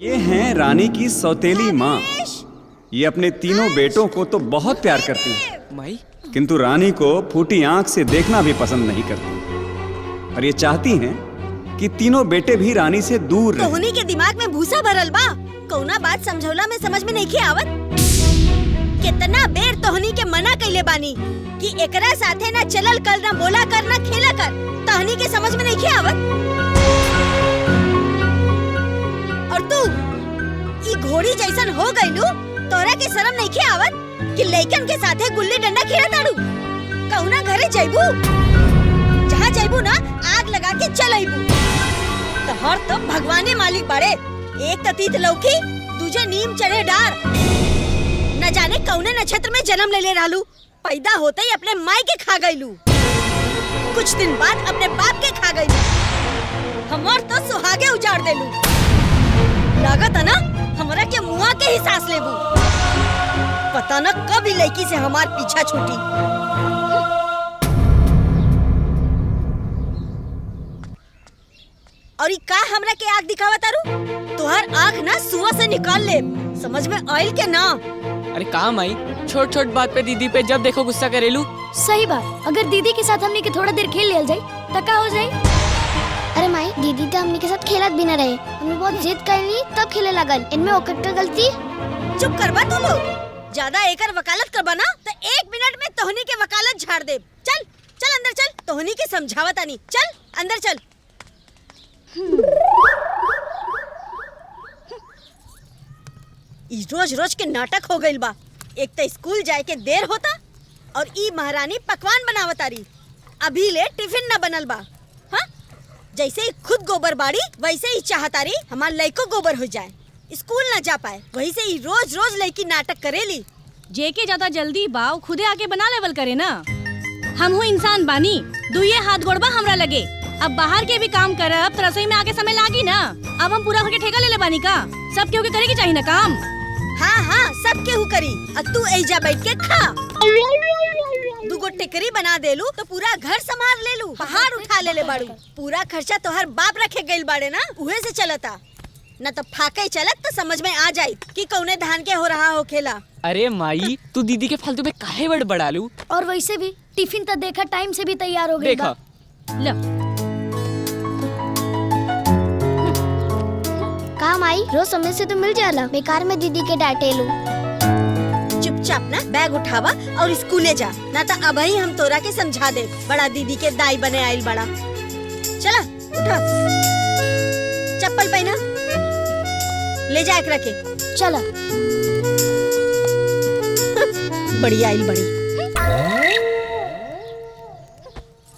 ये हैं रानी की सौतेली माँ। ये अपने तीनों बेटों को तो बहुत प्यार करती है माई, किंतु रानी को फूटी आंख से देखना भी पसंद नहीं करती और ये चाहती हैं कि तीनों बेटे भी रानी से दूर रहें। तोहनी के दिमाग में भूसा भरल बा। कौना बात समझौला में समझ में नहीं आवत। कितना बेर तोहनी के मना कइले बानी कि एकरा साथे ना चलल कर, ना बोला कर, ना खेला कर। तोहनी के समझ में नहीं आवत। और तू ई घोड़ी जैसन हो गइलू, तोरा के शर्म नहीं आवत कि लइकन के साथे गुल्ली डंडा खेलत ताड़ू। कौना घरे जाइबू? जहाँ जाइबू ना आग लगा के चल आइबू। तोहर तो भगवाने मालिक बाड़े। एक ततीत लौकी, दूजे नीम चढ़े डार। न जाने कौने नक्षत्र में जन्म ले रहलू। पैदा होते ही अपने माई के खा गईलू, कुछ दिन बाद अपने बाप के खा गईलू। हमार तो सुहागे उजाड़ देलू। लागत है ना हमरा के मुआ के ही सांस लेबू। पता न कब ही लड़की से हमार पीछा छूटी। और का हमरा के आँख दिखावा तारू? तुहार आँख ना सुआ से निकाल ले। समझ में आयल के ना? अरे का माई, छोट छोट बात पे दीदी पे जब देखो गुस्सा करेलू। सही बात। अगर दीदी के साथ हमने के थोड़ा देर खेल लिया जाए तो क्या हो जाए? अरे माई, दीदी तो हमने के साथ खेलत भी न रहे। हमने बहुत जिद करनी तब खेले लगल। इनमें ओकर का गलती? चुप करबा तू लोग। ज्यादा एकर वकालत करबा ना तो 1 मिनट में तोहनी के वकालत झाड़ दे। चल चल अंदर चल। तोहनी के समझावत आनी। चल अंदर चल। रोज रोज के नाटक हो गइल बा। एक तो स्कूल जाए के देर होता और ई महारानी पकवान बनावत आरी। अभी ले टिफिन न बनल बा। हाँ, जैसे ही खुद गोबर बाड़ी वैसे ही चाहतारी हमार लइको गोबर हो जाए, स्कूल न जा पाए। वही से ही रोज रोज लड़की नाटक करेली। जेके ज्यादा जल्दी बा वो खुदे आके बना लेवल करे ना। हम हो इंसान बानी, दुइये हाथ गोड़बा हमरा लगे। अब बाहर के भी काम करब तो रसोई में आके समय लागी ना। अब हम पूरा घर के ठेका ले ले बानी का? सब केहू के करे के चाहिए ना काम। हाँ हाँ, सब केहू करी। अब तू ऐजा बैठ के खा। दुगो टिकरी बना देलू तो पूरा घर संभाल लेलू। पहाड़ उठा ले बाड़ू। पूरा खर्चा तो हर बाप रखे गइल बाड़े ना, उहे से चलता। न तो फाके चलत तो समझ में आ जाये कि कौने धान के हो रहा हो खेला। अरे माई, तू दीदी के फालतू पे काहे बड़बड़ालू? और वैसे भी टिफिन तो देखा टाइम से भी तैयार हो गई। देखा ल काम आई रोज समय से तो मिल जाला। बेकार में दीदी के डांटे लू। चुपचाप ना बैग उठावा और स्कूले जा, ना तो अब ही हम तोरा के समझा दे। बड़ा दीदी के दाई बने आइल बड़ा। चला उठा, चप्पल पहना, ले जा एकरा के। चला। बड़ी आइल बड़ी।